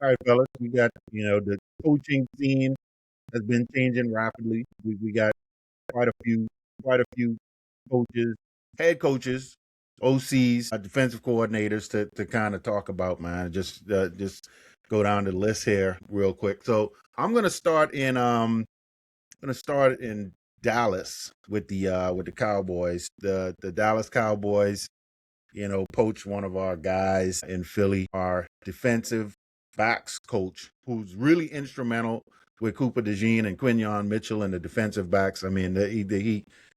All right, fellas, we got, the coaching scene has been changing rapidly. We got quite a few, quite a few coaches, head coaches, OCs, defensive coordinators to kind of talk about, man. Just go down the list here real quick. So I'm gonna start in Dallas with the Cowboys. The Dallas Cowboys, poached one of our guys in Philly, our defensive backs coach, who's really instrumental with Cooper DeJean and Quinyon Mitchell and the defensive backs. I mean,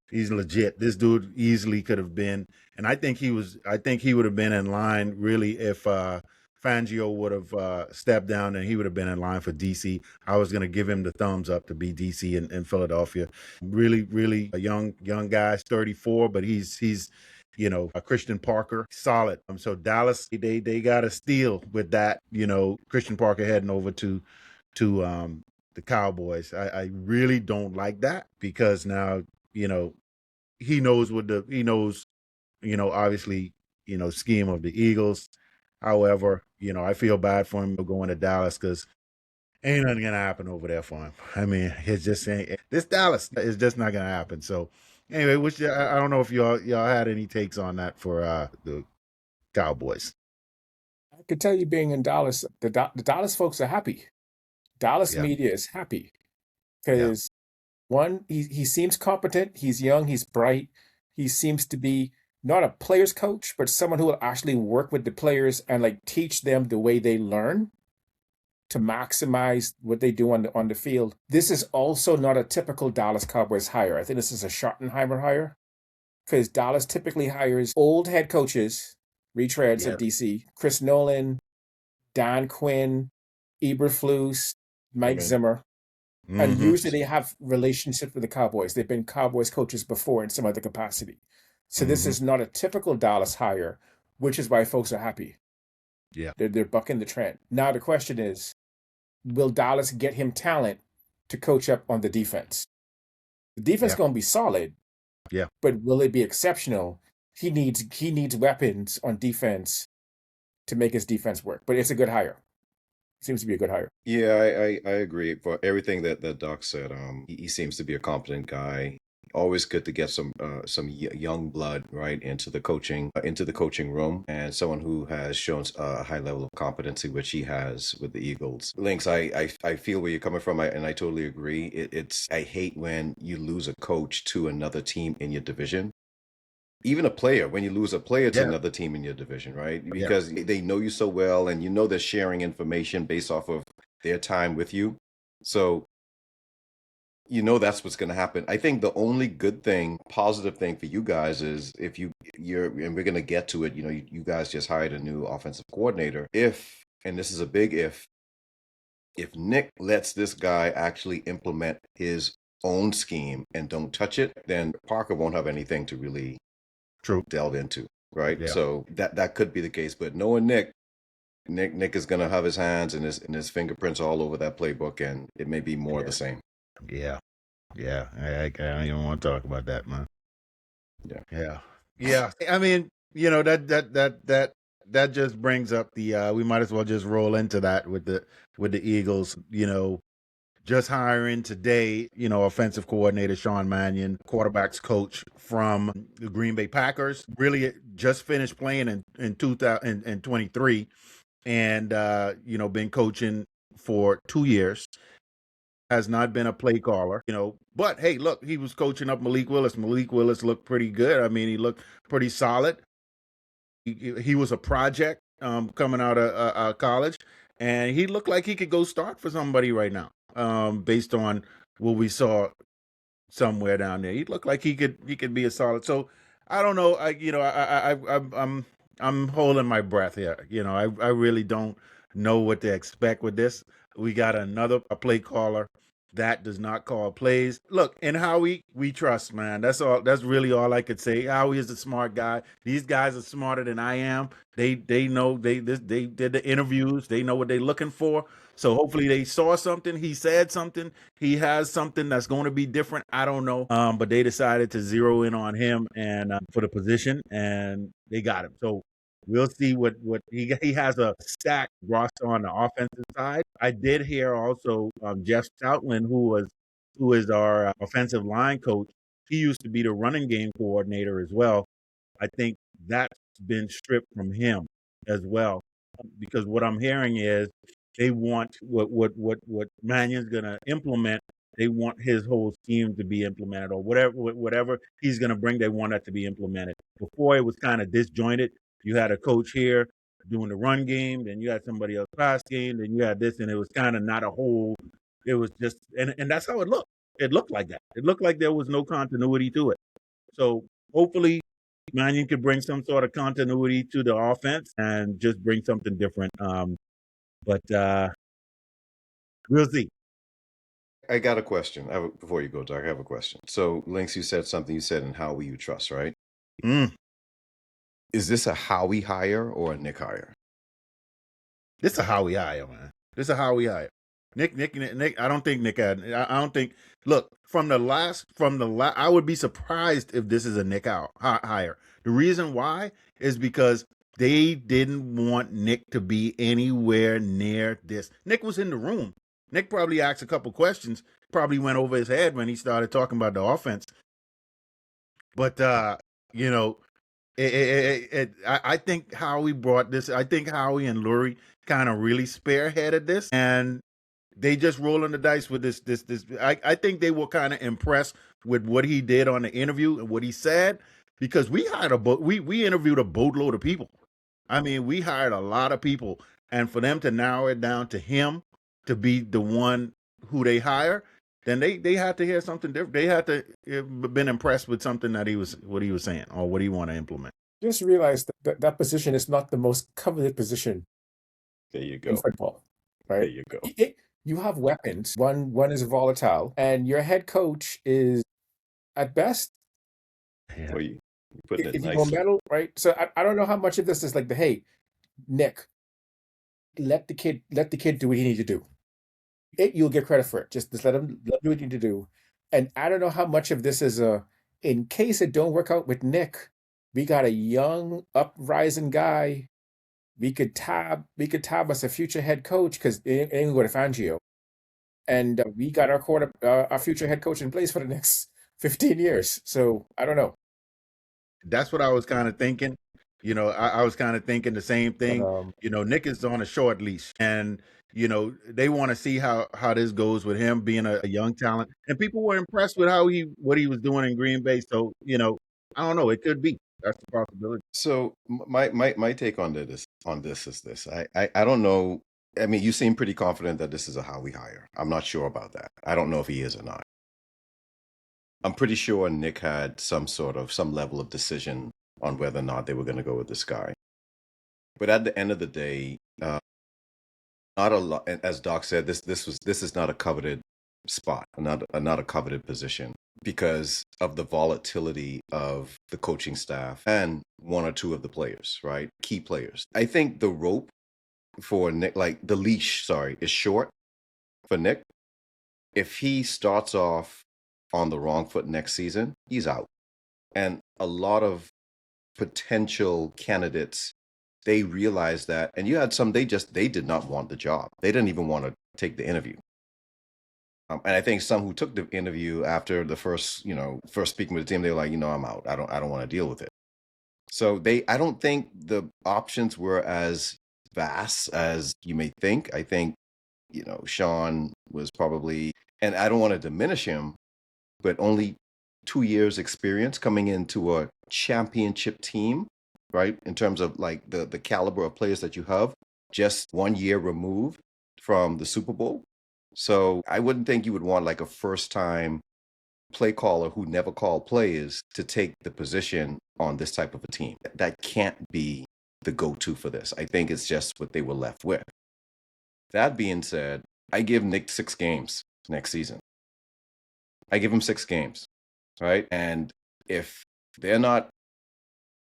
he's legit. This dude easily could have been, and I think he would have been in line really if Fangio would have stepped down, and he would have been in line for DC. I was going to give him the thumbs up to be DC in Philadelphia. Really, really a young guy, 34, but he's a Christian Parker, solid. So Dallas, they got a steal with that. Christian Parker heading over to the Cowboys. I really don't like that because now he knows obviously scheme of the Eagles. However, I feel bad for him going to Dallas because ain't nothing gonna happen over there for him. I mean, it's just this Dallas is just not gonna happen. So anyway, I don't know if y'all had any takes on that for the Cowboys. I could tell you, being in Dallas, the Dallas folks are happy. Dallas Yeah. media is happy Yeah. because one, he seems competent. He's young. He's bright. He seems to be not a player's coach, but someone who will actually work with the players and like teach them the way they learn to maximize what they do on the field. This is also not a typical Dallas Cowboys hire. I think this is a Schottenheimer hire because Dallas typically hires old head coaches, retreads Yeah. at DC, Chris Nolan, Dan Quinn, Eberflus, Mike Okay. Zimmer. And Mhm. usually they have relationships with the Cowboys. They've been Cowboys coaches before in some other capacity. So this Mhm. is not a typical Dallas hire, which is why folks are happy. Yeah. They're bucking the trend. Now the question is, will Dallas get him talent to coach up on the defense? The defense Yeah. going to be solid. Yeah. But will it be exceptional? He needs weapons on defense to make his defense work. But it's a good hire. Seems to be a good hire. Yeah, I agree for everything that Doc said. He seems to be a competent guy. Always good to get some young blood right into the coaching room, and someone who has shown a high level of competency, which he has with the Eagles. Lynx, I feel where you're coming from, and I totally agree. I hate when you lose a coach to another team in your division. Even a player, when you lose a player to Yeah. another team in your division, right? Yeah. Because they know you so well, and they're sharing information based off of their time with you. So that's what's going to happen. I think the only good thing, positive thing for you guys is if you're, and we're going to get to it, you guys just hired a new offensive coordinator. And this is a big if Nick lets this guy actually implement his own scheme and don't touch it, then Parker won't have anything to really True. delve into, right? Yeah. So that could be the case. But knowing Nick is going to have his hands and his fingerprints all over that playbook, and it may be more of the same. Yeah. Yeah. I don't even want to talk about that, man. Yeah. Yeah. Yeah. I mean, that just brings up the we might as well just roll into that with the Eagles, just hiring today, offensive coordinator Sean Mannion, quarterbacks coach from the Green Bay Packers, really just finished playing in 2023 and been coaching for 2 years. Has not been a play caller, but hey, look, he was coaching up Malik Willis. Malik Willis looked pretty good. I mean, he looked pretty solid. He was a project coming out of college, and he looked like he could go start for somebody right now. Based on what we saw somewhere down there, he looked like he could be a solid. So I don't know. I'm holding my breath here. I really don't know what to expect with this. We got a play caller that does not call plays. Look, and Howie, we trust, man. That's all. That's really all I could say. Howie is a smart guy. These guys are smarter than I am. They know they did the interviews. They know what they're looking for. So hopefully they saw something. He said something. He has something that's going to be different. I don't know. But they decided to zero in on him and for the position, and they got him. So We'll see what he has a stacked roster on the offensive side. I did hear also Jeff Stoutland, who is our offensive line coach. He used to be the running game coordinator as well. I think that's been stripped from him as well, because what I'm hearing is they want what Mannion's gonna implement. They want his whole scheme to be implemented, or whatever he's gonna bring. They want that to be implemented. Before it was kind of disjointed. You had a coach here doing the run game, then you had somebody else pass game, then you had this, and it was kind of not a whole. It was just, and that's how it looked. It looked like that. It looked like there was no continuity to it. So hopefully, Mannion could bring some sort of continuity to the offense and just bring something different. But we'll see. I got a question. Before you go, Doc, I have a question. So, Lynx, you said something. You said, "And how will you trust?" Right? Mm. Is this a Howie hire or a Nick hire? This is a Howie hire, man. This is a Howie hire. Nick. I don't think Nick had. I don't think. Look, from the last, I would be surprised if this is a Nick hire. The reason why is because they didn't want Nick to be anywhere near this. Nick was in the room. Nick probably asked a couple questions. Probably went over his head when he started talking about the offense. But you know, I think Howie brought this. I think Howie and Lurie kind of really spearheaded this, and they just rolling the dice with this. I think they were kind of impressed with what he did on the interview and what he said, because we hired we interviewed a boatload of people. I mean, we hired a lot of people, and for them to narrow it down to him to be the one who they hire, then they had to hear something different. They had to have been impressed with something that what he was saying or what he want to implement. Just realize that position is not the most coveted position There you in go. football, There right? you go. You have weapons. One is volatile, and your head coach is at best. Yeah. Well, you putting it If you go nicely. metal, right? So I don't know how much of this is like hey, Nick, let the kid do what he needs to do. You'll get credit for it. Just let him do what you need to do. And I don't know how much of this is in case it don't work out with Nick, we got a young uprising guy. We could tab as a future head coach because it ain't going to Fangio. And we got our future head coach in place for the next 15 years. So I don't know. That's what I was kind of thinking. I was kind of thinking the same thing. But, Nick is on a short leash, and they want to see how this goes with him being a young talent. And people were impressed with what he was doing in Green Bay. So I don't know. It could be. That's the possibility. So my take on this is this. I don't know. I mean, you seem pretty confident that this is a Howie hire. I'm not sure about that. I don't know if he is or not. I'm pretty sure Nick had some level of decision on whether or not they were going to go with this guy. But at the end of the day, not a lot. As Doc said, this is not a coveted spot, not a coveted position, because of the volatility of the coaching staff and one or two of the players, right? Key players. I think the rope for Nick, like the leash, is short for Nick. If he starts off on the wrong foot next season, he's out. And a lot of potential candidates, they realized that. And you had some, they did not want the job. They didn't even want to take the interview. And I think some who took the interview after the first speaking with the team, they were like, I'm out. I don't want to deal with it. So I don't think the options were as vast as you may think. I think, Sean was probably, and I don't want to diminish him, but only 2 years experience coming into a championship team, right? In terms of like the caliber of players that you have, just 1 year removed from the Super Bowl. So I wouldn't think you would want like a first time play caller who never called plays to take the position on this type of a team. That can't be the go-to for this. I think it's just what they were left with. That being said, I give Nick 6 games next season. I give him 6 games, right? And if they're not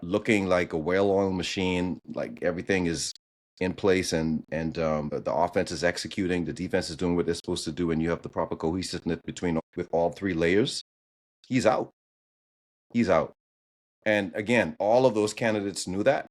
looking like a well-oiled machine, like everything is in place and the offense is executing, the defense is doing what they're supposed to do, and you have the proper cohesiveness with all 3 layers, he's out. He's out. And again, all of those candidates knew that.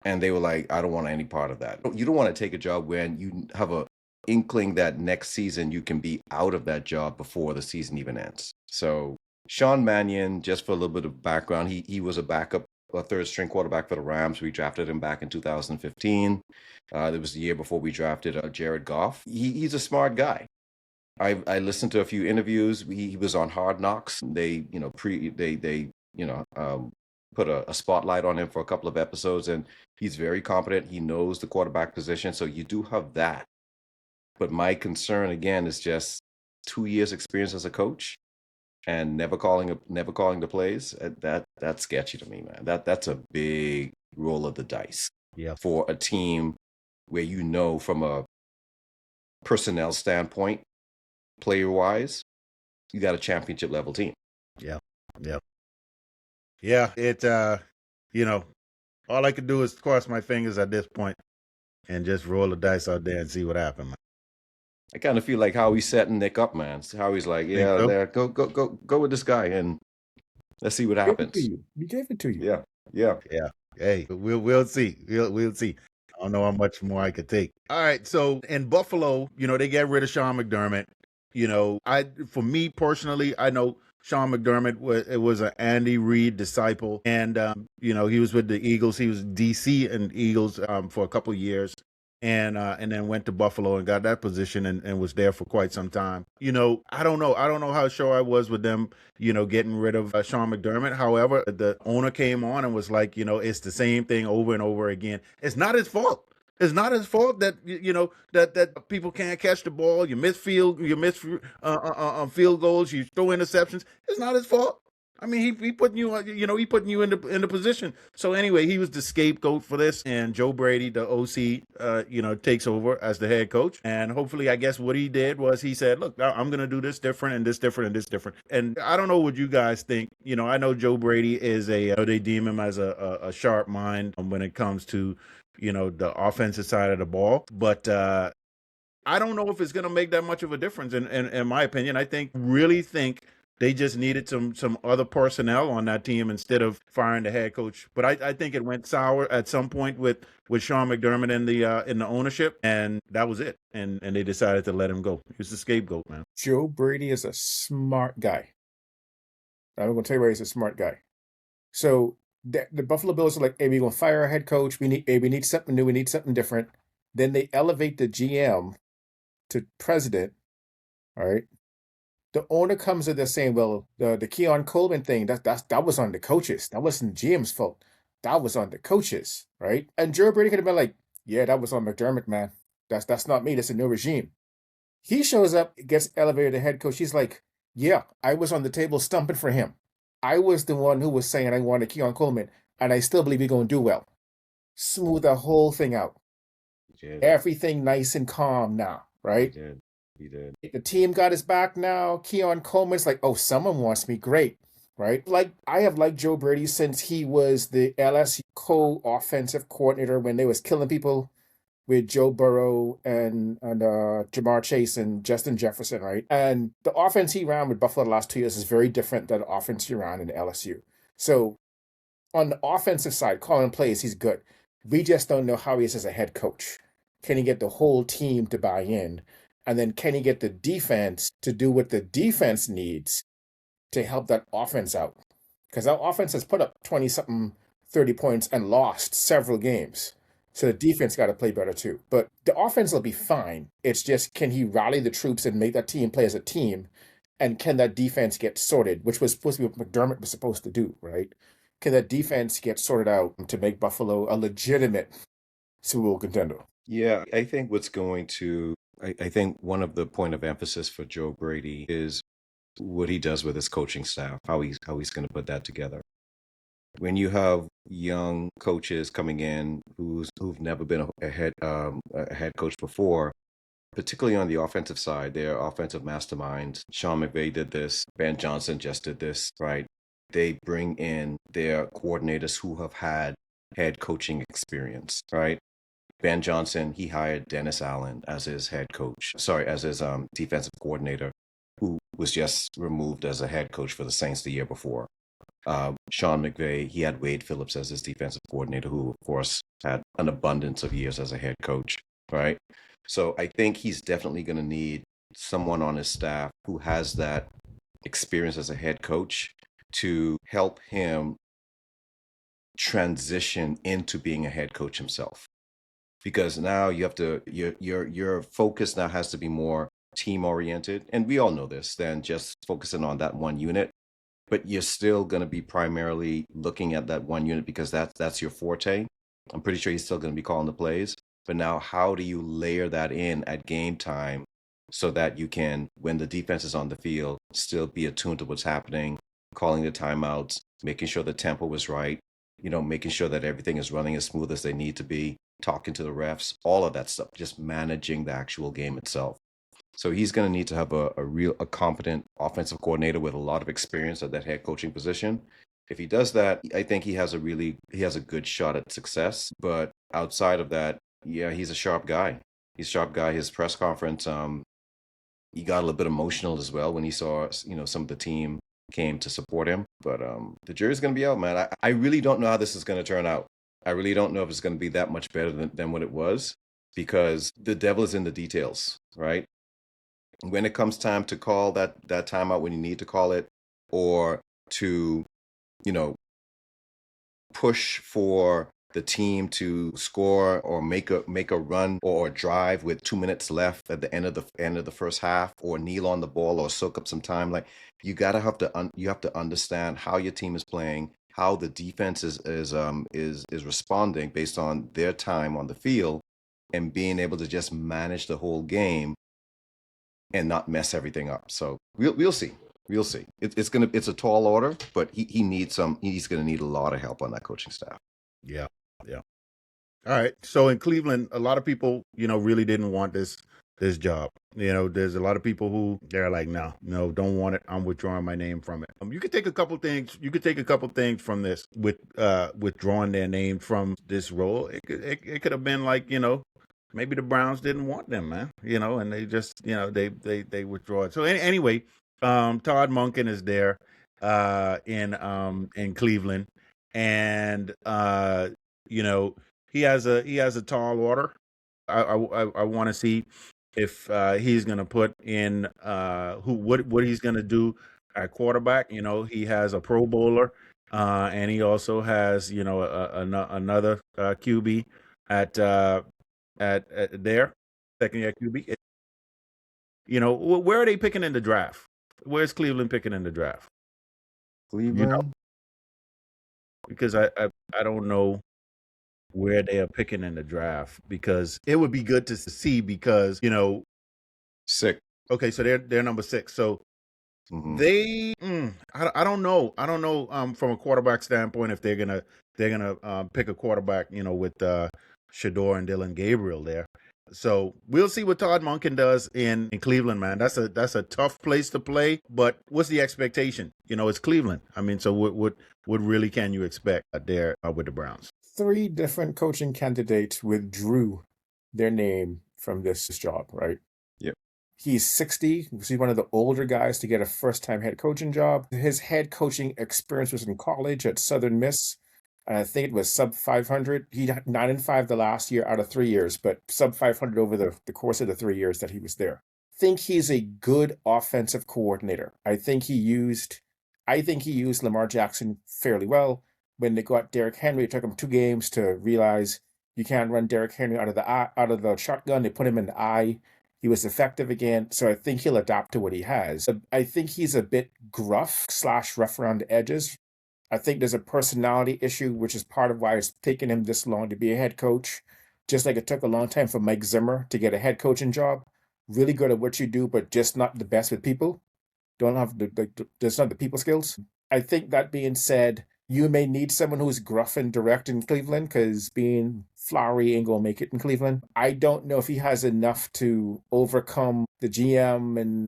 And they were like, I don't want any part of that. You don't want to take a job when you have a inkling that next season you can be out of that job before the season even ends. So Sean Mannion, just for a little bit of background, he was a backup, a third string quarterback for the Rams. We drafted him back in 2015. It was the year before we drafted Jared Goff. He's a smart guy. I listened to a few interviews. He was on Hard Knocks. They put a spotlight on him for a couple of episodes, and he's very competent. He knows the quarterback position, so you do have that. But my concern again is just 2 years experience as a coach and never calling the plays. That's sketchy to me, man. That's a big roll of the dice for a team where from a personnel standpoint, player wise, you got a championship level team. Yeah. It all I could do is cross my fingers at this point and just roll the dice out there and see what happens. I kind of feel like how he's setting Nick up, man. How he's like, go with this guy and let's see what happens. We gave it to you. Yeah. Hey, we'll see. We'll see. I don't know how much more I could take. All right, so in Buffalo, they get rid of Sean McDermott. For me personally, I know Sean McDermott was an Andy Reid disciple, and he was with the Eagles. He was DC and Eagles for a couple of years, and then went to Buffalo and got that position and was there for quite some time. I don't know how sure I was with them, getting rid of Sean McDermott. However, the owner came on and was like, it's the same thing over and over again. It's not his fault. It's not his fault that that people can't catch the ball. You miss field goals. You throw interceptions. It's not his fault. I mean, he putting you in the position. So anyway, he was the scapegoat for this, and Joe Brady, the OC, takes over as the head coach. And hopefully, I guess what he did was he said, "Look, I'm going to do this different and this different and this different." And I don't know what you guys think. I know Joe Brady is they deem him as a sharp mind when it comes to the offensive side of the ball, but I don't know if it's going to make that much of a difference. In my opinion, I really think they just needed some other personnel on that team instead of firing the head coach. But I think it went sour at some point with Sean McDermott in the ownership, and that was it. And they decided to let him go. He was the scapegoat, man. Joe Brady is a smart guy. I'm going to tell you why he's a smart guy. So the Buffalo Bills are like, hey, we're going to fire our head coach. We need something new. We need something different. Then they elevate the GM to president. All right. The owner comes in there saying, well, the Keon Coleman thing, that was on the coaches. That wasn't GM's fault. That was on the coaches. Right. And Joe Brady could have been like, yeah, that was on McDermott, man. That's not me. That's a new regime. He shows up, gets elevated to head coach. He's like, yeah, I was on the table stumping for him. I was the one who was saying I wanted Keon Coleman, and I still believe he's going to do well. Smooth the whole thing out. Everything nice and calm now, right? He did. The team got his back now. Keon Coleman's like, oh, someone wants me. Great, right? Like, I have liked Joe Brady since he was the LSU co-offensive coordinator when they was killing people with Joe Burrow and Jamar Chase and Justin Jefferson, right? And the offense he ran with Buffalo the last 2 years is very different than the offense he ran in LSU. So on the offensive side, calling plays, he's good. We just don't know how he is as a head coach. Can he get the whole team to buy in? And then can he get the defense to do what the defense needs to help that offense out? Because that offense has put up 20-something, 30 points and lost several games. So the defense got to play better too. But the offense will be fine. It's just, can he rally the troops and make that team play as a team? And can that defense get sorted, which was supposed to be what McDermott was supposed to do, right? Can that defense get sorted out to make Buffalo a legitimate Super Bowl contender? Yeah, I think I think one of the point of emphasis for Joe Brady is what he does with his coaching staff, how he's going to put that together. When you have young coaches coming in who've never been a head coach before, particularly on the offensive side, they're offensive masterminds. Sean McVay did this. Ben Johnson just did this, right? They bring in their coordinators who have had head coaching experience, right? Ben Johnson, he hired Dennis Allen as his defensive coordinator, who was just removed as a head coach for the Saints the year before. Sean McVay, he had Wade Phillips as his defensive coordinator, who, of course, had an abundance of years as a head coach, right? So I think he's definitely going to need someone on his staff who has that experience as a head coach to help him transition into being a head coach himself. Because now you have to your focus now has to be more team oriented, and we all know this, than just focusing on that one unit. But you're still going to be primarily looking at that one unit because that's your forte. I'm pretty sure he's still going to be calling the plays. But now, how do you layer that in at game time so that you can, when the defense is on the field, still be attuned to what's happening, calling the timeouts, making sure the tempo is right, making sure that everything is running as smooth as they need to be, talking to the refs, all of that stuff, just managing the actual game itself. So he's going to need to have a competent offensive coordinator with a lot of experience at that head coaching position. If he does that, I think he has a good shot at success. But outside of that, yeah, he's a sharp guy. He's a sharp guy. His press conference, he got a little bit emotional as well when he saw, some of the team came to support him. But the jury's going to be out, man. I really don't know how this is going to turn out. I really don't know if it's going to be that much better than what it was, because the devil is in the details, right? When it comes time to call that timeout when you need to call it, or to, push for the team to score or make a run or drive with 2 minutes left at the end of the first half, or kneel on the ball or soak up some time, like you have to understand how your team is playing, how the defense is responding based on their time on the field, and being able to just manage the whole game and not mess everything up. So we'll see. We'll see. It's a tall order, but he's gonna need a lot of help on that coaching staff. Yeah. Yeah. All right. So in Cleveland, a lot of people, really didn't want this job. There's a lot of people who they're like, no, don't want it. I'm withdrawing my name from it. You could take a couple things. You could take a couple things from this with withdrawing their name from this role. It could have been like, maybe the Browns didn't want them, man. And they just, they withdraw it. So anyway, Todd Monken is there in Cleveland, and he has a tall order. I want to see if he's going to put in what he's going to do at quarterback. He has a Pro Bowler, and he also has another QB at their second year QB. Where are they picking in the draft? Where's Cleveland picking in the draft? Cleveland, Because I don't know where they are picking in the draft, because it would be good to see, because 6. okay, so they're number 6. So Mhm. I don't know. I don't know from a quarterback standpoint if they're gonna pick a quarterback, with Shador and Dylan Gabriel there. So we'll see what Todd Monken does in Cleveland, man. That's a tough place to play, but what's the expectation? It's Cleveland. I mean, so what really can you expect there with the Browns? 3 different coaching candidates withdrew their name from this job, right? Yep. He's 60. He's one of the older guys to get a first-time head coaching job. His head coaching experience was in college at Southern Miss. And I think it was sub 500. He had 9-5 the last year out of 3 years, but sub 500 over the course of the 3 years that he was there. I think he's a good offensive coordinator. I think he used Lamar Jackson fairly well. When they got Derrick Henry, it took him 2 games to realize you can't run Derrick Henry out of the shotgun. They put him in the eye. He was effective again, so I think he'll adapt to what he has. I think he's a bit gruff / rough around the edges. I think there's a personality issue, which is part of why it's taken him this long to be a head coach. Just like it took a long time for Mike Zimmer to get a head coaching job. Really good at what you do, but just not the best with people. Don't have just not the people skills. I think that being said, you may need someone who's gruff and direct in Cleveland, because being flowery ain't gonna make it in Cleveland. I don't know if he has enough to overcome the GM and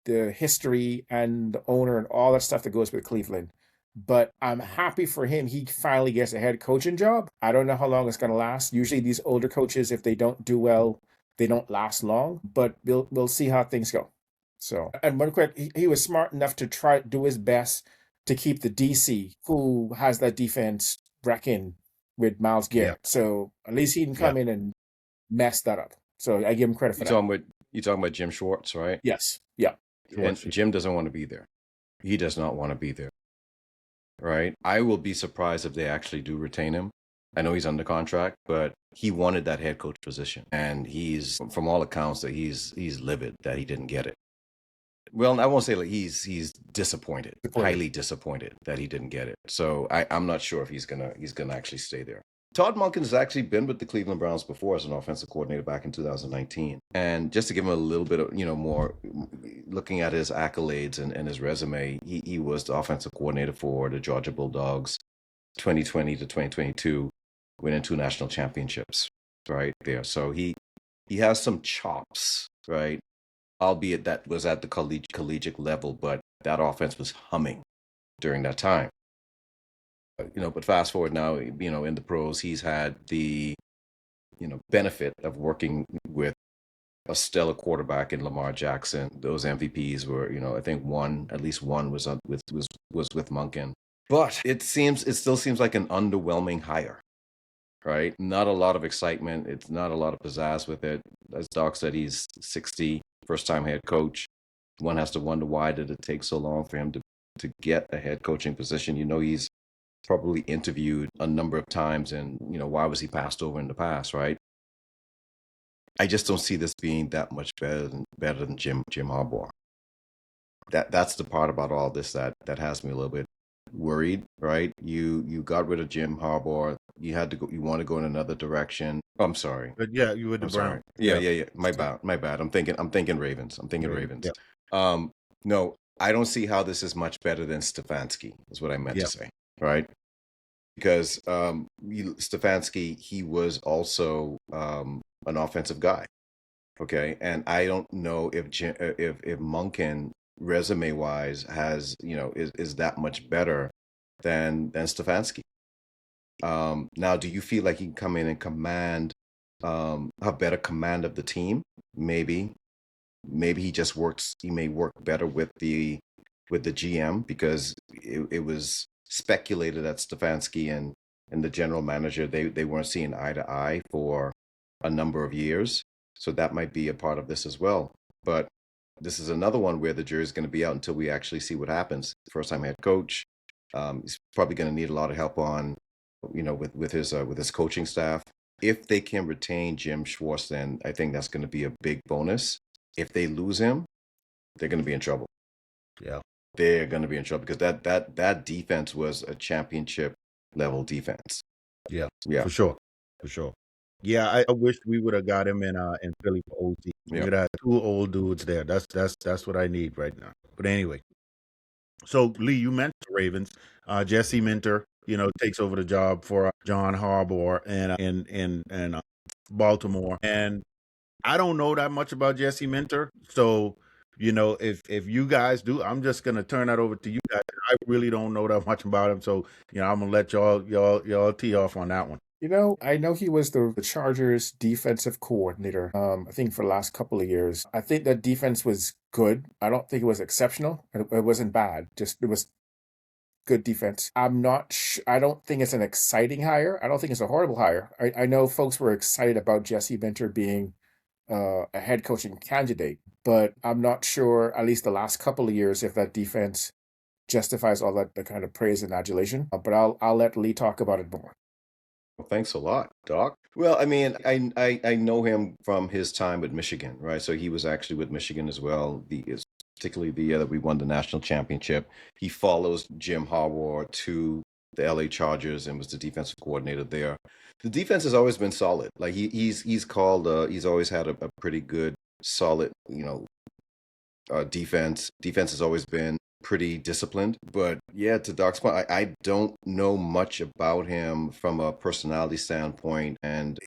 the history and the owner and all that stuff that goes with Cleveland. But I'm happy for him. He finally gets a head coaching job. I don't know how long it's going to last. Usually these older coaches, if they don't do well, they don't last long. But we'll see how things go. So, and one quick, he was smart enough to try do his best to keep the DC, who has that defense reckon with Myles Yeah. Garrett. So at least he can come in and mess that up. So I give him credit for that. You talking about Jim Schwartz, right? Yes. Yeah. And Jim doesn't want to be there. He does not want to be there. Right? I will be surprised if they actually do retain him. I know he's under contract, but he wanted that head coach position, and he's, from all accounts, that he's livid that he didn't get it. Well, I won't say like he's disappointed, highly disappointed that he didn't get it. So I'm not sure if he's gonna actually stay there. Todd Monken has actually been with the Cleveland Browns before as an offensive coordinator back in 2019. And just to give him a little bit of, more, looking at his accolades and his resume, he was the offensive coordinator for the Georgia Bulldogs 2020 to 2022, winning 2 national championships right there. So he has some chops, right? Albeit that was at the collegiate level, but that offense was humming during that time. But fast forward now, in the pros, he's had the, benefit of working with a stellar quarterback in Lamar Jackson. Those MVPs were, I think at least one was with Monken. But it still seems like an underwhelming hire, right? Not a lot of excitement. It's not a lot of pizzazz with it. As Doc said, he's 60, first-time head coach. One has to wonder, why did it take so long for him to get a head coaching position? He's probably interviewed a number of times, and why was he passed over in the past, right? I just don't see this being that much better than Jim Harbaugh. That's the part about all this that has me a little bit worried, right? You got rid of Jim Harbaugh. You want to go in another direction. I'm sorry. But yeah, you were the Browns. Yeah. My bad. I'm thinking Ravens. Ravens. No, I don't see how this is much better than Stefanski, is what I meant to say, right? Because Stefanski, he was also an offensive guy, okay? And I don't know if Monken, resume wise, has is that much better than Stefanski. Now, do you feel like he can come in and have better command of the team? Maybe he just works. He may work better with the GM, because it was speculated that Stefanski and the general manager, they weren't seeing eye to eye for a number of years. So that might be a part of this as well. But this is another one where the jury's going to be out until we actually see what happens. First-time head coach. He's probably going to need a lot of help on, with his coaching staff. If they can retain Jim Schwartz, then I think that's going to be a big bonus. If they lose him, they're going to be in trouble. Yeah. They're going to be in trouble, because that defense was a championship level defense. Yeah. For sure. Yeah, I wish we would have got him in Philly for OT. We would have 2 old dudes there. That's what I need right now. But anyway, so Lee, you mentioned the Ravens. Jesse Minter, takes over the job for John Harbaugh in Baltimore, and I don't know that much about Jesse Minter, so. If you guys do, I'm just gonna turn that over to you guys. I really don't know that much about him, so I'm gonna let y'all tee off on that one. I know he was the Chargers defensive coordinator, I think for the last couple of years. I think that defense was good. I don't think it was exceptional. It wasn't bad. Just, it was good defense. I don't think it's an exciting hire. I don't think it's a horrible hire. I know folks were excited about Jesse Minter being a head coaching candidate, but I'm not sure, at least the last couple of years, if that defense justifies all that the kind of praise and adulation. But I'll let Lee talk about it more. Well, thanks a lot, Doc. Well, I mean, I know him from his time with Michigan, right? So he was actually with Michigan as well, particularly the year that we won the national championship. He follows Jim Harbaugh to the LA Chargers and was the defensive coordinator there. The defense has always been solid. Like he's always had a pretty good, solid, defense. Defense has always been pretty disciplined. But yeah, to Doc's point, I don't know much about him from a personality standpoint, and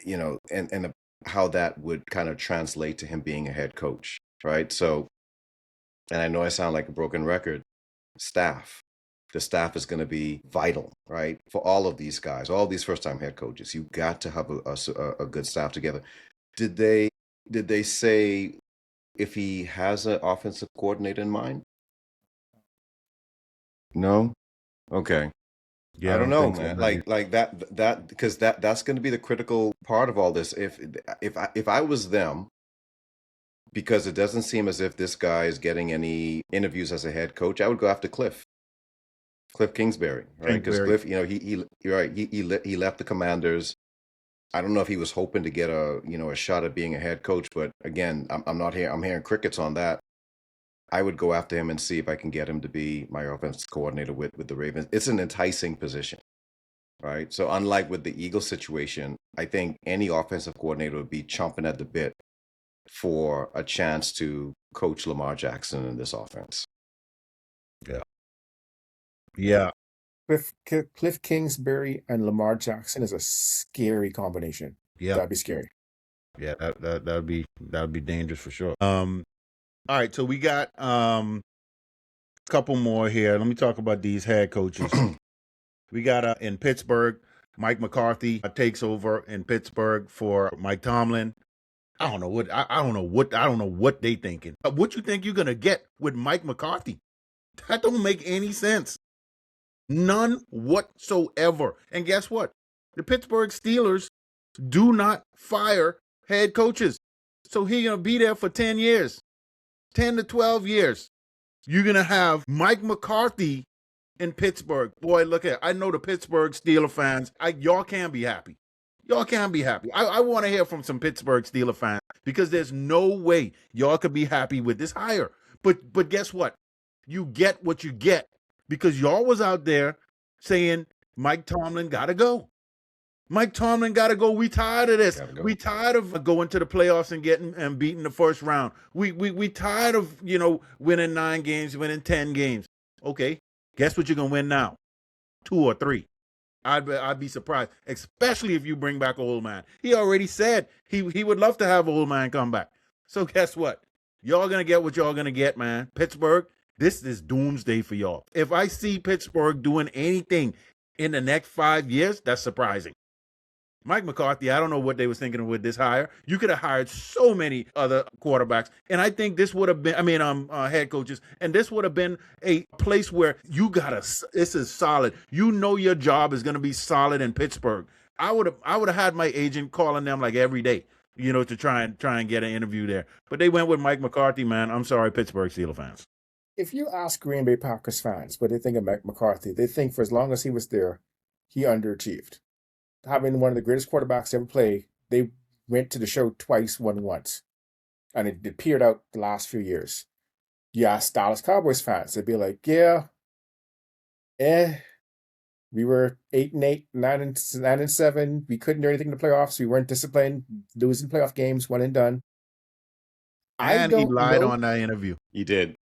and how that would kind of translate to him being a head coach, right? So, and I know I sound like a broken record. The staff is going to be vital, right? For all of these guys, all these first-time head coaches, you got to have a good staff together. Did they say if he has an offensive coordinator in mind? No. Okay. Yeah, I I don't don't know, think so. man. Like that because that's going to be the critical part of all this. If I was them, because it doesn't seem as if this guy is getting any interviews as a head coach, I would go after Cliff Kingsbury, right? Because Kingsbury. Cliff, he you're right, he left the Commanders. I don't know if he was hoping to get a shot at being a head coach, but again, I'm not here. I'm hearing crickets on that. I would go after him and see if I can get him to be my offensive coordinator with the Ravens. It's an enticing position, right? So unlike with the Eagles situation, I think any offensive coordinator would be chomping at the bit for a chance to coach Lamar Jackson in this offense. Yeah. Yeah. Cliff Kingsbury and Lamar Jackson is a scary combination. Yeah. That'd be scary. Yeah. That'd be dangerous for sure. All right. So we got a couple more here. Let me talk about these head coaches. We got in Pittsburgh, Mike McCarthy takes over in Pittsburgh for Mike Tomlin. I don't know what they thinking. What you think you're gonna get with Mike McCarthy? That don't make any sense. None whatsoever. And guess what? The Pittsburgh Steelers do not fire head coaches. So he's gonna be there for 10 years, 10 to 12 years. You're gonna have Mike McCarthy in Pittsburgh. Boy, look at, I know the Pittsburgh Steeler fans, y'all can be happy. Y'all can be happy. I want to hear from some Pittsburgh Steeler fans because there's no way y'all could be happy with this hire. But guess what? You get what you get because y'all was out there saying Mike Tomlin got to go. Mike Tomlin got to go. We tired of this. Gotta go. We tired of going to the playoffs and getting and beating the first round. We tired of winning 9 games, winning 10 games. Okay, guess what you're gonna win now? 2 or 3. I'd be surprised, especially if you bring back Old Man. He already said he would love to have Old Man come back. So guess what? Y'all gonna get what y'all gonna get, man. Pittsburgh, this is doomsday for y'all. If I see Pittsburgh doing anything in the next 5 years, that's surprising. Mike McCarthy, I don't know what they was thinking with this hire. You could have hired so many other quarterbacks, and I think this would have been, head coaches, and this would have been a place where this is solid. You know your job is going to be solid in Pittsburgh. I would have had my agent calling them like every day, to try and get an interview there. But they went with Mike McCarthy, man. I'm sorry, Pittsburgh Steelers fans. If you ask Green Bay Packers fans what they think of Mike McCarthy, they think for as long as he was there, he underachieved. Having one of the greatest quarterbacks ever play, they went to the show twice, won once. And it petered out the last few years. You ask Dallas Cowboys fans, they'd be like, yeah, we were 8-8, 9-7. We couldn't do anything in the playoffs. We weren't disciplined, losing playoff games, one and done. And he lied on that interview. He did.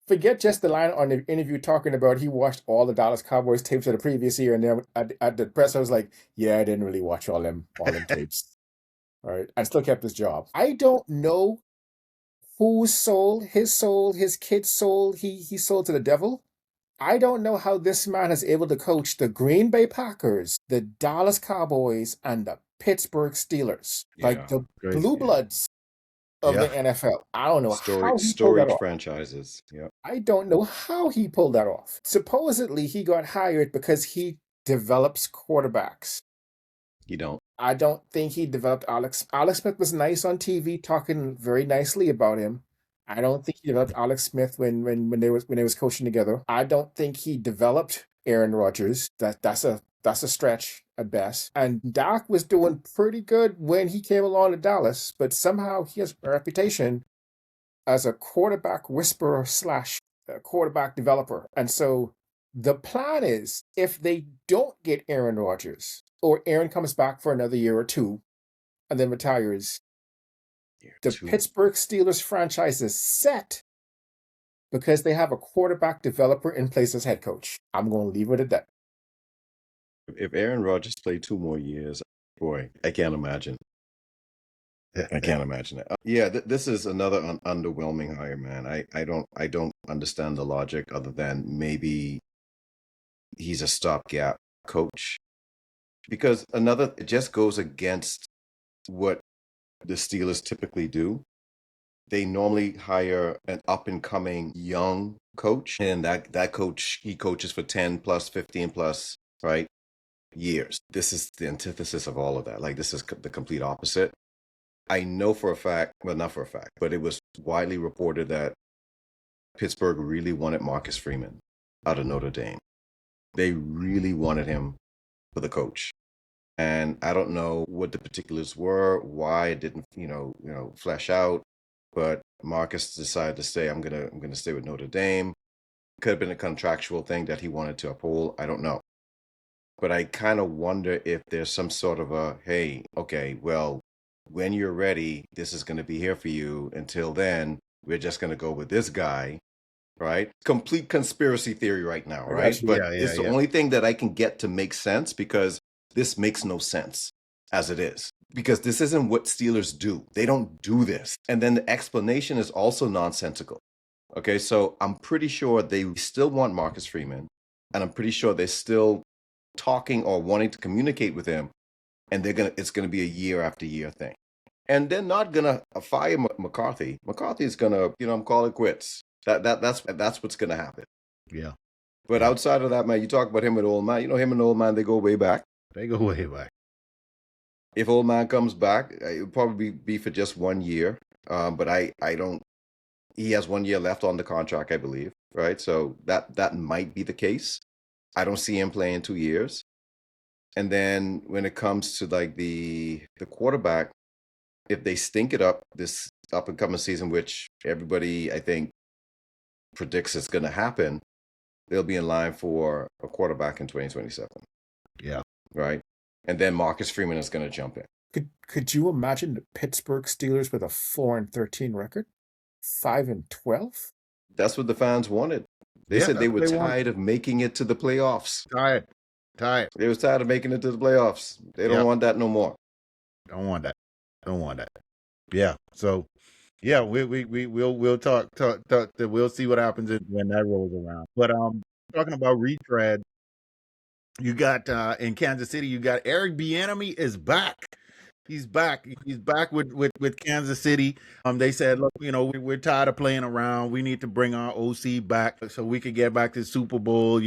Forget just the line on the interview talking about he watched all the Dallas Cowboys tapes of the previous year, and then at the press I was like, yeah, I didn't really watch all them tapes. All right, and still kept his job. I don't know whose soul, his kid's soul, he sold to the devil. I don't know how this man is able to coach the Green Bay Packers, the Dallas Cowboys, and the Pittsburgh Steelers, like the crazy. blue bloods of the NFL. I don't know how he storied franchises. Yeah. I don't know how he pulled that off. Supposedly he got hired because he develops quarterbacks. You don't. I don't think he developed Alex. Alex Smith was nice on TV, talking very nicely about him. I don't think he developed Alex Smith when they was coaching together. I don't think he developed Aaron Rodgers. That's a stretch at best. And Dak was doing pretty good when he came along to Dallas, but somehow he has a reputation as a quarterback whisperer / quarterback developer. And so the plan is, if they don't get Aaron Rodgers, or Aaron comes back for another year or two and then retires, Pittsburgh Steelers franchise is set because they have a quarterback developer in place as head coach. I'm going to leave it at that. If Aaron Rodgers played 2 more years, boy, I can't imagine. I can't imagine it. Yeah, this is another underwhelming hire, man. I don't understand the logic other than maybe he's a stopgap coach, because it just goes against what the Steelers typically do. they normally hire an up and coming young coach, and that coach, he coaches for 10 plus, 15 plus, right, years. This is the antithesis of all of that. Like, this is the complete opposite. I know for a fact, well, not for a fact, but it was widely reported that Pittsburgh really wanted Marcus Freeman out of Notre Dame. They really wanted him for the coach. And I don't know what the particulars were, why it didn't, flesh out. But Marcus decided to say, I'm gonna stay with Notre Dame. Could have been a contractual thing that he wanted to uphold. I don't know. But I kind of wonder if there's some sort of a, hey, okay, well, when you're ready, this is going to be here for you. Until then, we're just going to go with this guy, right? Complete conspiracy theory right now, I right? got you. But Yeah, it's the yeah. only thing that I can get to make sense, because this makes no sense as it is. Because this isn't what Steelers do. They don't do this. And then the explanation is also nonsensical. Okay, so I'm pretty sure they still want Marcus Freeman, and I'm pretty sure they're still talking or wanting to communicate with him, and it's gonna be a year after year thing. And they're not gonna fire McCarthy. McCarthy is gonna, call it quits. That's what's gonna happen. Yeah. But Yeah. outside of that, man, you talk about him and Old Man. Him and Old Man, they go way back. They go way back. If Old Man comes back, it'll probably be for just 1 year. But I don't. He has 1 year left on the contract, I believe, right? So that might be the case. I don't see him playing 2 years. And then when it comes to like the quarterback, if they stink it up this up and coming season, which everybody I think predicts is going to happen, they'll be in line for a quarterback in 2027. Yeah. Right. And then Marcus Freeman is going to jump in. Could you imagine the Pittsburgh Steelers with a 4-13 record, 5-12? That's what the fans wanted. They said that's they what were they want. tired of making it to the playoffs. Tired. They was tired of making it to the playoffs. They don't Yep. want that no more. Don't want that. Don't want that. Yeah. So, yeah, we'll talk. We'll see what happens when that rolls around. But talking about retread, you got in Kansas City, you got Eric Bieniemy is back. He's back. He's back with Kansas City. They said, look, we're tired of playing around. We need to bring our OC back so we could get back to the Super Bowl,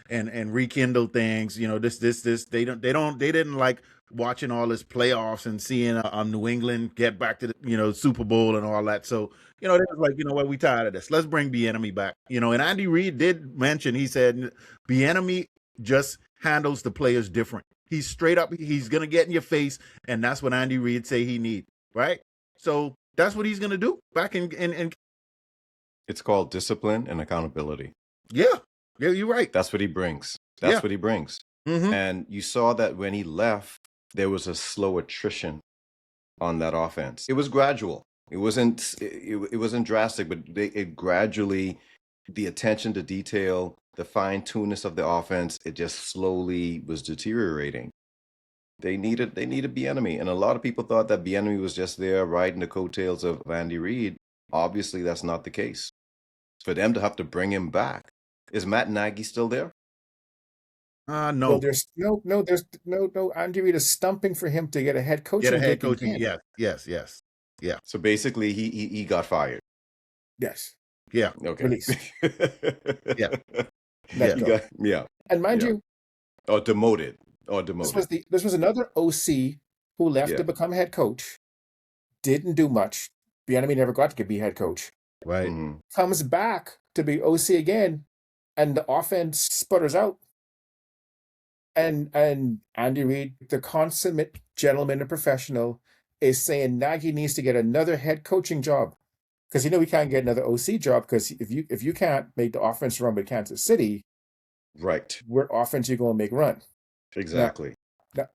and rekindle things. This they didn't like watching all this playoffs and seeing New England get back to the Super Bowl and all that. So they was like, what, we tired of this. Let's bring Bieniemy back. And Andy Reid did mention, he said Bieniemy just handles the players different. He's straight up. He's going to get in your face, and that's what Andy Reid say he need, right? So that's what he's going to do back in. It's called discipline and accountability. Yeah, you're right. That's what he brings. That's what he brings. Mm-hmm. And you saw that when he left, there was a slow attrition on that offense. It was gradual. It wasn't. It wasn't drastic, but it gradually, the attention to detail, the fine-tunedness of the offense, it just slowly was deteriorating. They needed Bieniemy, and a lot of people thought that Bieniemy was just there riding the coattails of Andy Reid. Obviously, that's not the case. For them to have to bring him back, is Matt Nagy still there? No. Well, there's no. Andy Reid is stumping for him to get a head coaching. Get a head gig coaching. again. Yes. Yeah. So basically, he got fired. Yes. Yeah. Okay. Released. Yeah. Let go. Yeah. And mind Yeah. you, Or demoted. this was another OC who left Yeah. to become head coach. Didn't do much. Bieniemy never got to be head coach. Right. Mhm. Comes back to be OC again, and the offense sputters out. And Andy Reid, the consummate gentleman and professional, is saying Nagy needs to get another head coaching job, because he can't get another OC job, because if you can't make the offense run with Kansas City, Right. what offense you going to make run? Exactly.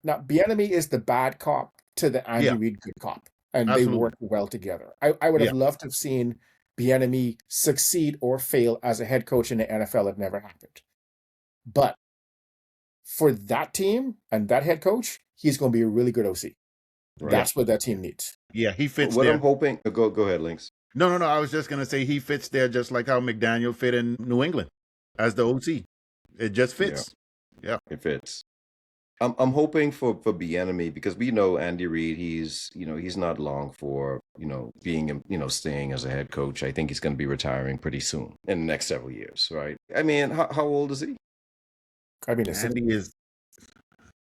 Now Bieniemy is the bad cop to the Andy Yeah. Reid good cop, and Absolutely. they work well together. I would have loved to have seen Bieniemy succeed or fail as a head coach in the NFL. It never happened. But for that team and that head coach, he's going to be a really good OC. Right. That's what that team needs. Yeah, he fits What there. I'm hoping. Go ahead, Lynx. No. I was just gonna say he fits there just like how McDaniel fit in New England as the OC. It just fits. It fits. I'm hoping for Bieniemy, because we know Andy Reid. He's not long for being staying as a head coach. I think he's going to be retiring pretty soon in the next several years, right? I mean, how old is he? I mean, it's Andy is,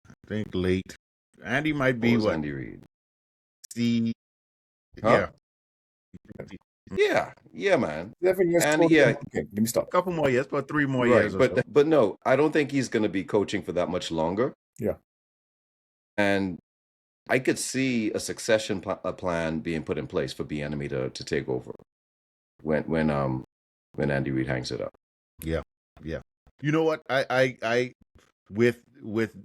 I think, late. Andy might What be was what? Andy Reid? C. Huh? Yeah, Yeah, man. 7 years And total. yeah, Okay, let me stop. a couple more years, about 3 more right. years or so. But no, I don't think he's going to be coaching for that much longer. Yeah. And I could see a succession plan being put in place for Bieniemy to take over when Andy Reid hangs it up. Yeah, yeah. You know what? I with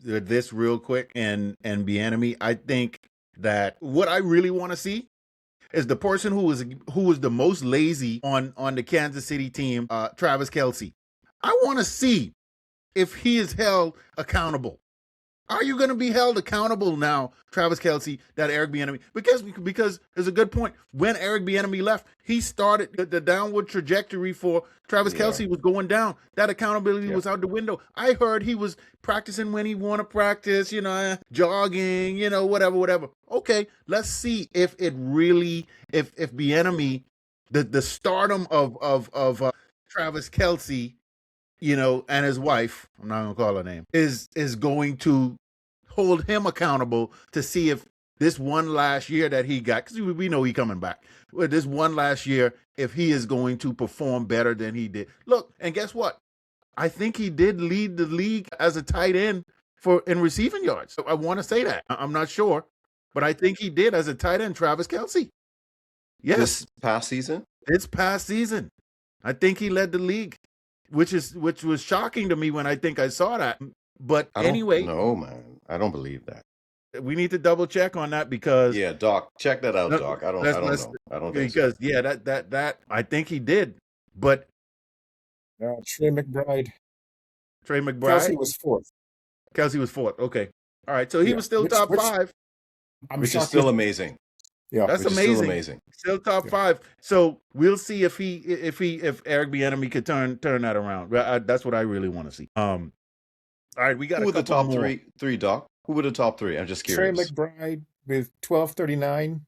this real quick and Bieniemy, I think that what I really want to see is the person who was the most lazy on the Kansas City team, Travis Kelce. I want to see if he is held accountable. Are you going to be held accountable now, Travis Kelce, that Eric Bieniemy? Because there's a good point. When Eric Bieniemy left, he started the downward trajectory for Travis Yeah. Kelce was going down. That accountability Yeah. was out the window. I heard he was practicing when he want to practice, jogging, whatever. Okay, let's see if it really, if Bieniemy, the stardom of Travis Kelce, and his wife, I'm not gonna call her name, is going to hold him accountable to see if this one last year that he got, because we know he coming back. With this one last year, if he is going to perform better than he did. Look, and guess what? I think he did lead the league as a tight end in receiving yards. I want to say that. I'm not sure, but I think he did as a tight end, Travis Kelce. Yes, This past season? this past season, I think he led the league, which was shocking to me when I think I saw that. But anyway, No, man. I don't believe that. we need to double check on that because Yeah, Doc, check that out, No, Doc. I don't let's- know. let's- I don't think so. because yeah, that I think he did. But Trey McBride. Trey McBride, Kelsey was fourth. Kelsey was fourth. Okay, all right. So he Yeah, was still which- top which- five. I'm Which is shocked. still amazing. Yeah. That's Which is amazing. still amazing. Still top Yeah. five. So we'll see if Eric Bieniemy could turn that around. That's what I really want to see. All right, we got Who a were the couple top more. three, Doc? Who were the top three? I'm just Trey curious. McBride with 1239.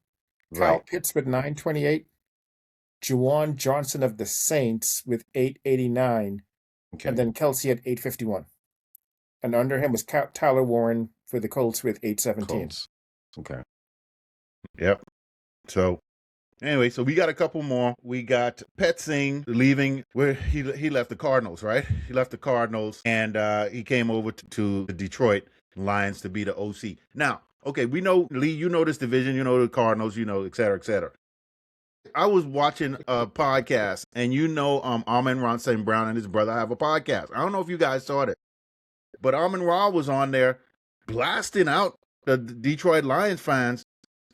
Kyle Right. Pitts with 928. Juwan Johnson of the Saints with 889. Okay. And then Kelsey at 851. And under him was Tyler Warren for the Colts with 817. Colts. Okay. Yep. So anyway, so we got a couple more. We got Pet Singh leaving where he left the Cardinals, right? He left the Cardinals and he came over to the Detroit Lions to be the OC. Now, okay, we know, Lee, you know this division, you know the Cardinals, et cetera, et cetera. I was watching a podcast and Amon-Ra St. Brown and his brother have a podcast. I don't know if you guys saw it, but Amon-Ra was on there blasting out the Detroit Lions fans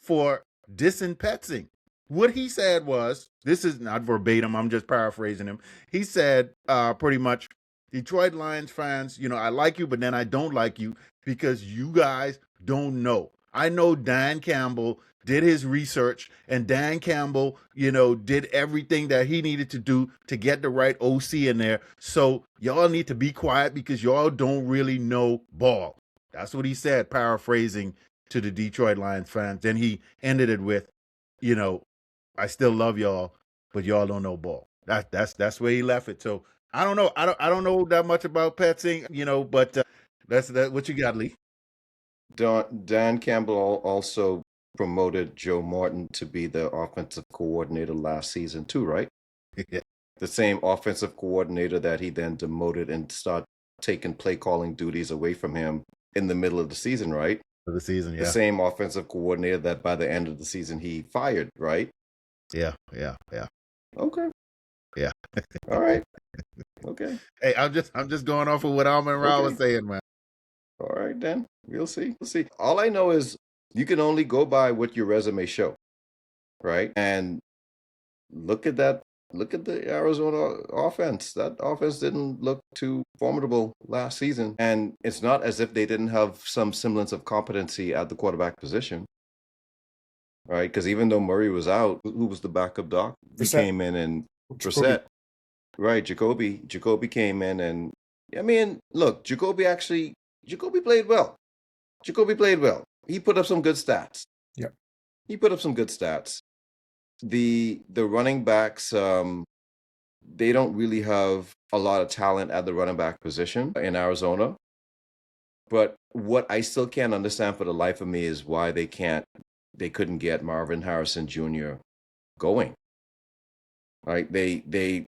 for dissing Pet Singh. What he said was, this is not verbatim, I'm just paraphrasing him. He said pretty much, Detroit Lions fans, I like you, but then I don't like you because you guys don't know. I know Dan Campbell did his research, and Dan Campbell, did everything that he needed to do to get the right OC in there. So y'all need to be quiet because y'all don't really know ball. That's what he said, paraphrasing to the Detroit Lions fans. Then he ended it with, I still love y'all, but y'all don't know ball. That's where he left it. So I don't know. I don't know that much about Pet Singh, but that's what you got, Lee. Dan Campbell also promoted Joe Martin to be the offensive coordinator last season too, right? Yeah. The same offensive coordinator that he then demoted and started taking play calling duties away from him in the middle of the season, right? For the season, The same offensive coordinator that by the end of the season he fired, right? Yeah. Okay. Yeah. All right. Okay. Hey, I'm just going off of what Amon-Ra was saying, man. All right, then. We'll see. All I know is you can only go by what your resume show, right? And look at that. Look at the Arizona offense. That offense didn't look too formidable last season. And it's not as if they didn't have some semblance of competency at the quarterback position, right? Because even though Murray was out, who was the backup, Doc? He Brissett. came in and Jacoby. Brissett. Right, Jacoby came in and, I mean, look, Jacoby played well. Jacoby played well. He put up some good stats. Yeah. He put up some good stats. The running backs, they don't really have a lot of talent at the running back position in Arizona. But what I still can't understand for the life of me is why they couldn't get Marvin Harrison Jr. going. Right? They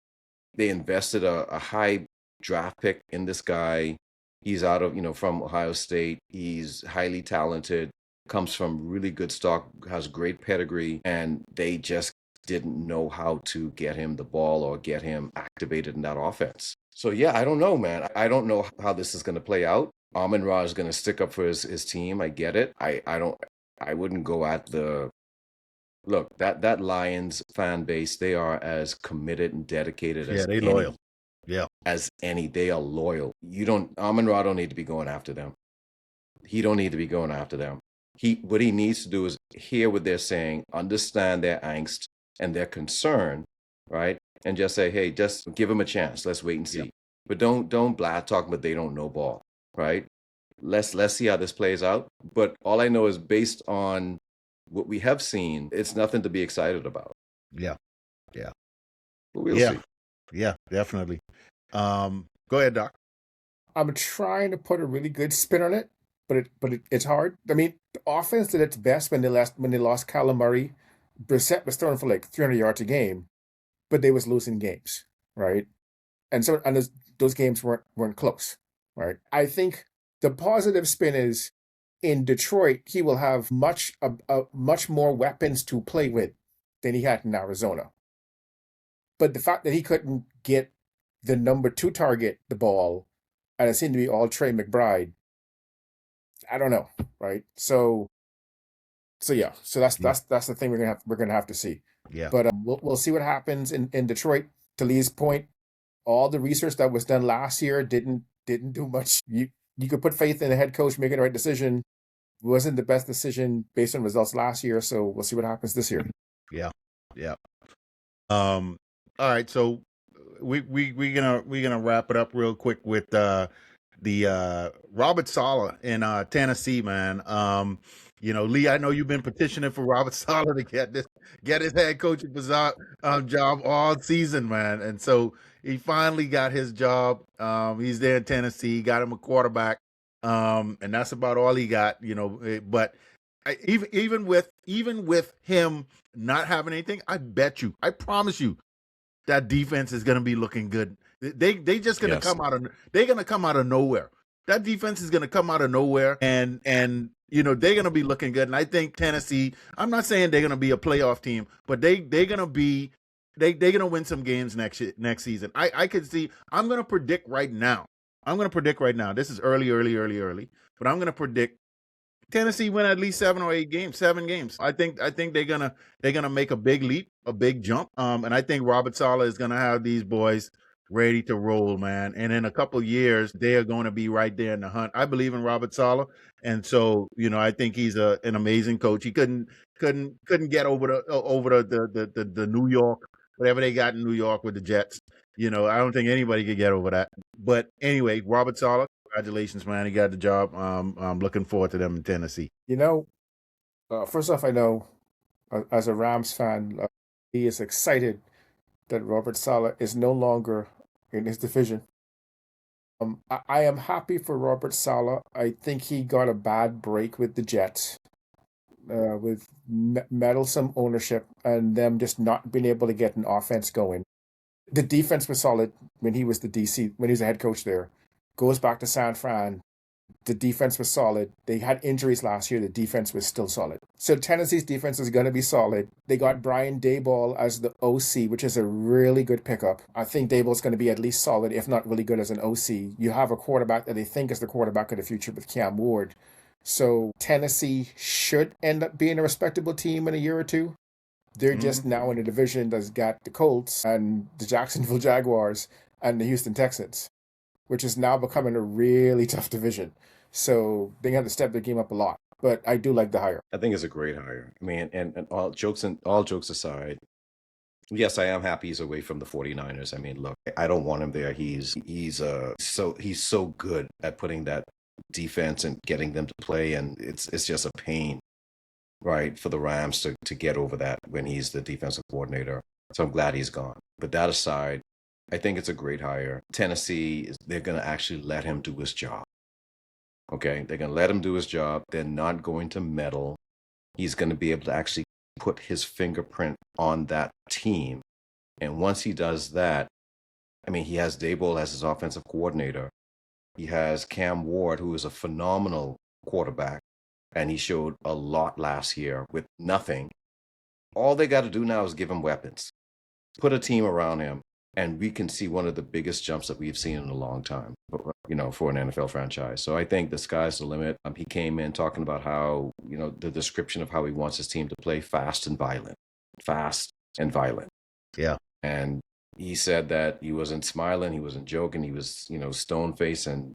invested a high draft pick in this guy. He's out of, from Ohio State. He's highly talented, comes from really good stock, has great pedigree, and they just didn't know how to get him the ball or get him activated in that offense. So yeah, I don't know, man. I don't know how this is going to play out. Amon-Ra is going to stick up for his team. I get it. I wouldn't go at the look, that Lions fan base, they are as committed and dedicated as they any. loyal. Yeah. As any. They are loyal. Amon-Ra don't need to be going after them. He don't need to be going after them. What he needs to do is hear what they're saying, understand their angst and their concern, right? And just say, hey, just give them a chance. Let's wait and see. Yep. But don't blat talk, but they don't know ball, right? Let's see how this plays out. But all I know is based on what we have seen, it's nothing to be excited about. Yeah. Yeah. But we'll see. Yeah, definitely. Go ahead, Doc. I'm trying to put a really good spin on it, but it's hard. I mean, the offense did its best when they lost Kyler Murray. Brissett was throwing for like 300 yards a game, but they was losing games, right? And those games weren't close, right? I think the positive spin is in Detroit, he will have much more weapons to play with than he had in Arizona. But the fact that he couldn't get the number 2 target the ball, and it seemed to be all Trey McBride, I don't know, right? So yeah, so that's the thing we're gonna have to see. Yeah. But we'll see what happens in Detroit. To Lee's point, all the research that was done last year didn't do much. You could put faith in the head coach making the right decision. It wasn't the best decision based on results last year, so we'll see what happens this year. Yeah. All right, so we're gonna wrap it up real quick with the Robert Saleh in Tennessee, man. Lee, I know you've been petitioning for Robert Saleh to get his head coaching job all season, man, and so he finally got his job. He's there in Tennessee, got him a quarterback, and that's about all he got, But even with him not having anything, I promise you, that defense is going to be looking good. They just going to come out of nowhere. That defense is going to come out of nowhere, and they're going to be looking good. And I think Tennessee, I'm not saying they're going to be a playoff team, but they're going to win some games next season. I could see. I'm going to predict right now. This is early, but I'm going to predict Tennessee win at least 7 games. I think they're gonna make a big leap, a big jump. And I think Robert Saleh is gonna have these boys ready to roll, man. And in a couple of years, they are going to be right there in the hunt. I believe in Robert Saleh, and so I think he's an amazing coach. He couldn't get over the New York, whatever they got in New York with the Jets. I don't think anybody could get over that. But anyway, Robert Saleh, congratulations, man. He got the job. I'm looking forward to them in Tennessee. First off, I know as a Rams fan, he is excited that Robert Saleh is no longer in his division. I am happy for Robert Saleh. I think he got a bad break with the Jets, with meddlesome ownership and them just not being able to get an offense going. The defense was solid when he was the DC, when he was the head coach there. Goes back to San Fran. The defense was solid. They had injuries last year. The defense was still solid. So Tennessee's defense is going to be solid. They got Brian Daboll as the OC, which is a really good pickup. I think Daboll's going to be at least solid, if not really good as an OC. You have a quarterback that they think is the quarterback of the future with Cam Ward. So Tennessee should end up being a respectable team in a year or two. They're just now in a division that's got the Colts and the Jacksonville Jaguars and the Houston Texans, which is now becoming a really tough division. So they have to step their game up a lot. But I do like the hire. I think it's a great hire. I mean, and all jokes aside, yes, I am happy he's away from the 49ers. I mean, look, I don't want him there. He's so good at putting that defense and getting them to play, and it's just a pain, right, for the Rams to get over that when he's the defensive coordinator. So I'm glad he's gone. But that aside, I think it's a great hire. Tennessee, they're going to actually let him do his job. Okay, they're going to let him do his job. They're not going to meddle. He's going to be able to actually put his fingerprint on that team. And once he does that, I mean, he has Daboll as his offensive coordinator. He has Cam Ward, who is a phenomenal quarterback, and he showed a lot last year with nothing. All they got to do now is give him weapons, put a team around him, and we can see one of the biggest jumps that we've seen in a long time, for an NFL franchise. So I think the sky's the limit. He came in talking about how, the description of how he wants his team to play fast and violent. Yeah. And he said that he wasn't smiling, he wasn't joking, he was, stone-faced, and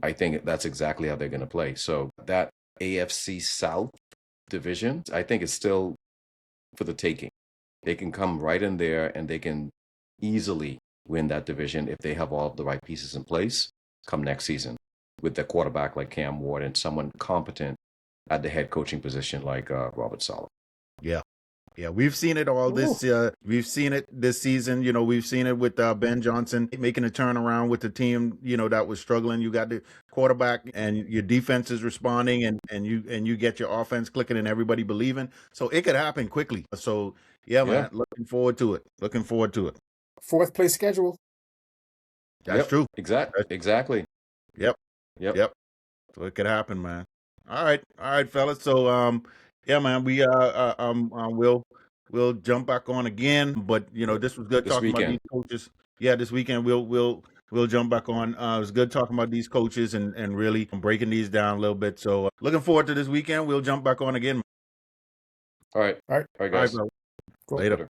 I think that's exactly how they're going to play. So that AFC South division, I think it's still for the taking. They can come right in there and they can easily win that division if they have all of the right pieces in place come next season with their quarterback like Cam Ward and someone competent at the head coaching position like Robert Saleh. Yeah, we've seen it all this. We've seen it this season. We've seen it with Ben Johnson making a turnaround with the team. That was struggling. You got the quarterback, and your defense is responding, and you get your offense clicking, and everybody believing. So it could happen quickly. So man, looking forward to it. Fourth place schedule. That's true. Exactly. Yep. So it could happen, man. All right, fellas. So yeah, man, we we'll jump back on again, but this was good talking about these coaches. Yeah, this weekend we'll jump back on. It was good talking about these coaches and really breaking these down a little bit. So looking forward to this weekend. We'll jump back on again. All right, guys. All right, bro. Later.